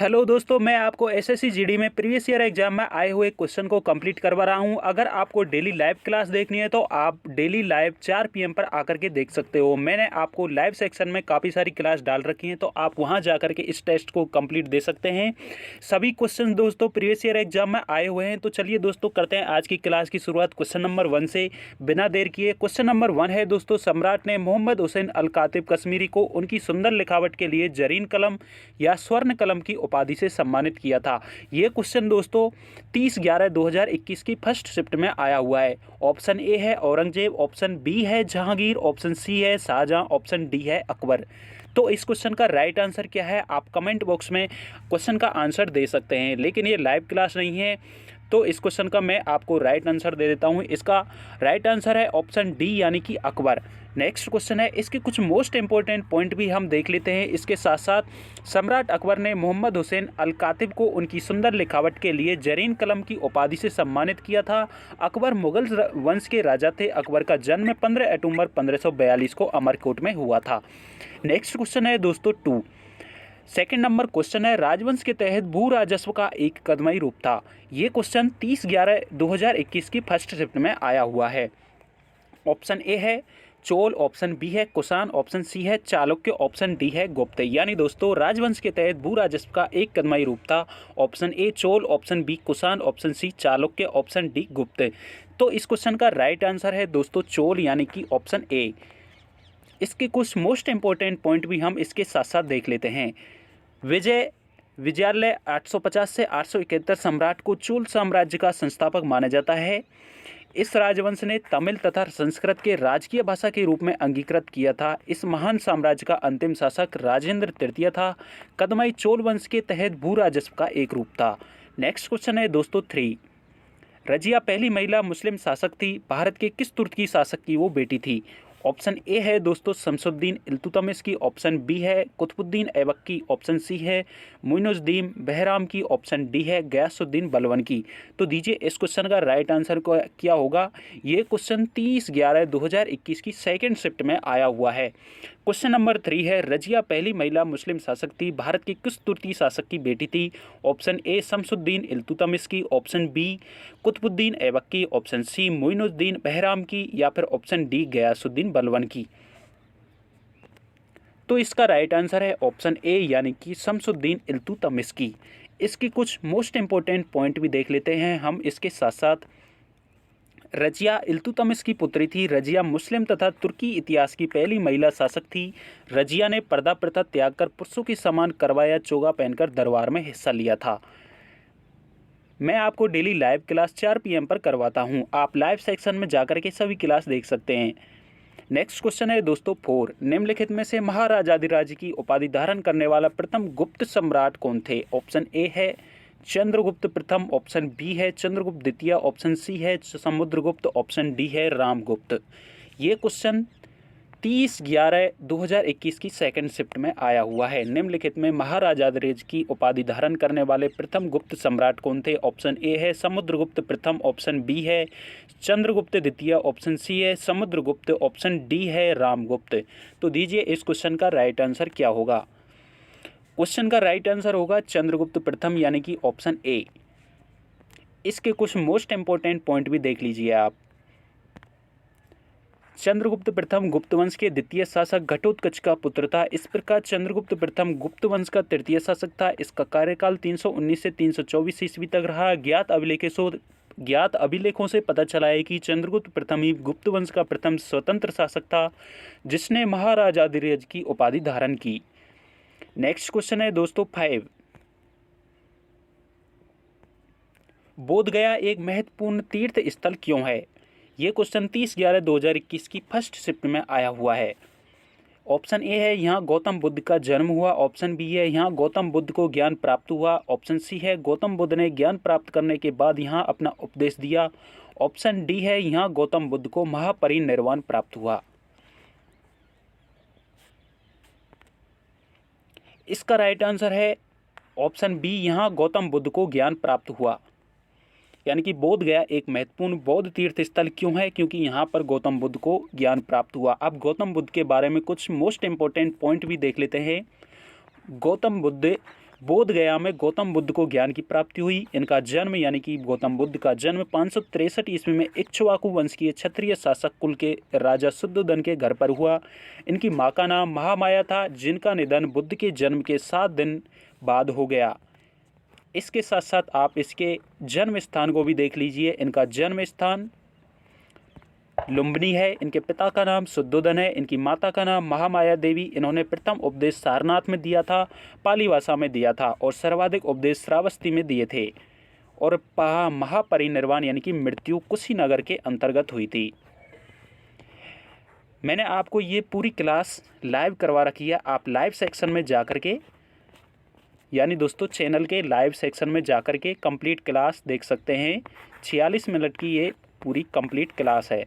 Hello दोस्तों, मैं आपको एसएससी जीडी में प्रीवियस ईयर एग्जाम में आए हुए क्वेश्चन को कंप्लीट करवा रहा हूं। अगर आपको डेली लाइव क्लास देखनी है तो आप डेली लाइव 4 पीएम पर आकर के देख सकते हो। मैंने आपको लाइव सेक्शन में काफ़ी सारी क्लास डाल रखी हैं, तो आप वहां जाकर के इस टेस्ट को कंप्लीट दे सकते हैं। सभी क्वेश्चन दोस्तों प्रीवियस ईयर एग्जाम में आए हुए हैं। तो चलिए दोस्तों करते हैं आज की क्लास की शुरुआत क्वेश्चन नंबर 1 से बिना देर किए। क्वेश्चन नंबर 1 है दोस्तों, सम्राट ने मोहम्मद हुसैन अल कातिब कश्मीरी को उनकी सुंदर लिखावट के लिए जरीन कलम या स्वर्ण कलम की उपाधि से सम्मानित किया था। ये क्वेश्चन दोस्तों 30/11/2021 की फर्स्ट शिफ्ट में आया हुआ है। ऑप्शन ए है औरंगजेब, ऑप्शन बी है जहांगीर, ऑप्शन सी है शाहजहां, ऑप्शन डी है अकबर। तो इस क्वेश्चन का राइट आंसर क्या है, आप कमेंट बॉक्स में क्वेश्चन का आंसर दे सकते हैं। लेकिन ये लाइव क्लास नहीं है, तो इस क्वेश्चन का मैं आपको राइट आंसर दे देता हूँ। इसका राइट आंसर है ऑप्शन डी यानी कि अकबर। नेक्स्ट क्वेश्चन है, इसके कुछ मोस्ट इंपॉर्टेंट पॉइंट भी हम देख लेते हैं। इसके साथ साथ सम्राट अकबर ने मोहम्मद हुसैन अल कातिब को उनकी सुंदर लिखावट के लिए जरीन कलम की उपाधि से सम्मानित किया था। अकबर मुगल वंश के राजा थे। अकबर का जन्म 15 अक्टूबर 1542 को अमरकोट में हुआ था। नेक्स्ट क्वेश्चन है दोस्तों 2। सेकेंड नंबर क्वेश्चन है, राजवंश के तहत भू राजस्व का एक कदमई रूप था। ये क्वेश्चन 30/11/2021 की फर्स्ट शिफ्ट में आया हुआ है। ऑप्शन ए है चोल, ऑप्शन बी है कुषाण, ऑप्शन सी है चालुक्य, ऑप्शन डी है गुप्त। यानी दोस्तों राजवंश के तहत भू राजस्व का एक कदमई रूप था। Option A Chola, option B Kushan, option C Chalukya, option D Gupta. तो इस क्वेश्चन का राइट आंसर है दोस्तों चोल यानी कि ऑप्शन ए। इसके कुछ मोस्ट इंपॉर्टेंट पॉइंट भी हम इसके साथ साथ देख लेते हैं। विजयालय 850 से 871 सम्राट को चोल साम्राज्य का संस्थापक माना जाता है। इस राजवंश ने तमिल तथा संस्कृत के राजकीय भाषा के रूप में अंगीकृत किया था। इस महान साम्राज्य का अंतिम शासक राजेंद्र तृतीय था। कदमई चोल वंश के तहत भू राजस्व का एक रूप था। नेक्स्ट क्वेश्चन है दोस्तों 3। रजिया पहली महिला मुस्लिम शासक थी। भारत के किस तुर्की शासक की वो बेटी थी। ऑप्शन ए है दोस्तों शमसुद्दीन इल्तुतमिश की, ऑप्शन बी है कुतुबुद्दीन ऐबक की, ऑप्शन सी है मुइनुद्दीन बहराम की, ऑप्शन डी है गयासुद्दीन बलबन की। तो दीजिए इस क्वेश्चन का राइट आंसर क्या होगा। ये क्वेश्चन 30/11/2021 की सेकेंड शिफ्ट में आया हुआ है। क्वेश्चन नंबर 3 है, रजिया पहली महिला मुस्लिम शासक थी। भारत के किस तुर्की शासक की बेटी थी। ऑप्शन ए शमसुद्दीन इल्तुतमिश की, ऑप्शन बी कुतुबुद्दीन ऐबक की, ऑप्शन सी मुइनुद्दीन बहराम की, या फिर ऑप्शन डी गयासुद्दीन बलबन की। तो इसका राइट आंसर है ऑप्शन ए यानी कि शमसुद्दीन इल्तुतमिश की। इसकी कुछ मोस्ट इंपॉर्टेंट पॉइंट भी देख लेते हैं हम इसके साथ साथ। रजिया इल्तुतमिश की पुत्री थी। रजिया मुस्लिम तथा तुर्की इतिहास की पहली महिला शासक थी। रजिया ने पर्दा प्रथा त्याग कर पुरुषों के समान करवाया चोगा पहनकर दरबार में हिस्सा लिया था। मैं आपको डेली लाइव क्लास 4 पीएम पर करवाता हूं। आप लाइव सेक्शन में जाकर के सभी क्लास देख सकते हैं। नेक्स्ट क्वेश्चन है दोस्तों 4। निम्नलिखित में से महाराजाधिराज की उपाधि धारण करने वाला प्रथम गुप्त सम्राट कौन थे। ऑप्शन ए है चंद्रगुप्त प्रथम, ऑप्शन बी है चंद्रगुप्त द्वितीय, ऑप्शन सी है समुद्रगुप्त, ऑप्शन डी है रामगुप्त। ये क्वेश्चन 30/11/2021 की सेकंड शिफ्ट में आया हुआ है। निम्नलिखित में महाराजाधिराज की उपाधि धारण करने वाले प्रथम गुप्त सम्राट कौन थे। ऑप्शन ए है समुद्रगुप्त प्रथम, ऑप्शन बी है चंद्रगुप्त द्वितीय, ऑप्शन सी है समुद्रगुप्त, ऑप्शन डी है रामगुप्त। तो दीजिए इस क्वेश्चन का राइट आंसर क्या होगा। क्वेश्चन का राइट आंसर होगा चंद्रगुप्त प्रथम यानी कि ऑप्शन ए। इसके कुछ मोस्ट इंपॉर्टेंट पॉइंट भी देख लीजिए आप। चंद्रगुप्त प्रथम गुप्त वंश के द्वितीय शासक घटोत्कच का पुत्र था। इस प्रकार चंद्रगुप्त प्रथम गुप्त वंश का तृतीय शासक था। इसका कार्यकाल 319 से 324 ईस्वी तक रहा। ज्ञात अभिलेखों से पता चला है कि चंद्रगुप्त प्रथम ही गुप्त वंश का प्रथम स्वतंत्र शासक था जिसने महाराजाधिराज की उपाधि धारण की। नेक्स्ट क्वेश्चन है दोस्तों 5। बोध गया एक महत्वपूर्ण तीर्थ स्थल क्यों है। यह क्वेश्चन 30/11/2021 की फर्स्ट शिफ्ट में आया हुआ है। ऑप्शन ए है यहाँ गौतम बुद्ध का जन्म हुआ, ऑप्शन बी है यहाँ गौतम बुद्ध को ज्ञान प्राप्त हुआ, ऑप्शन सी है गौतम बुद्ध ने ज्ञान प्राप्त करने के बाद यहाँ अपना उपदेश दिया, ऑप्शन डी है यहाँ गौतम बुद्ध को महापरिनिर्वाण प्राप्त हुआ। इसका राइट आंसर है ऑप्शन बी, यहाँ गौतम बुद्ध को ज्ञान प्राप्त हुआ। यानी कि बोध गया एक महत्वपूर्ण बौद्ध तीर्थ स्थल क्यों है, क्योंकि यहाँ पर गौतम बुद्ध को ज्ञान प्राप्त हुआ। अब गौतम बुद्ध के बारे में कुछ मोस्ट इंपॉर्टेंट पॉइंट भी देख लेते हैं। गौतम बुद्ध बोध गया में गौतम बुद्ध को ज्ञान की प्राप्ति हुई। इनका जन्म यानी कि गौतम बुद्ध का जन्म 563 ईस्वी में इक्ष्वाकु वंश के क्षत्रिय शासक कुल के राजा शुद्धोधन के घर पर हुआ। इनकी माँ का नाम महामाया था, जिनका निधन बुद्ध के जन्म के 7 दिन बाद हो गया। इसके साथ साथ आप इसके जन्म स्थान को भी देख लीजिए। इनका जन्म स्थान लुम्बिनी है। इनके पिता का नाम शुद्धोधन है। इनकी माता का नाम महामाया देवी। इन्होंने प्रथम उपदेश सारनाथ में दिया था, पाली भाषा में दिया था, और सर्वाधिक उपदेश श्रावस्ती में दिए थे। और महापरिनिर्वाण यानी कि मृत्यु कुशीनगर के अंतर्गत हुई थी। मैंने आपको ये पूरी क्लास लाइव करवा रखी है। आप लाइव सेक्शन में जा कर के यानी दोस्तों चैनल के लाइव सेक्शन में जा कर के कंप्लीट क्लास देख सकते हैं। 46 मिनट की ये पूरी कंप्लीट क्लास है।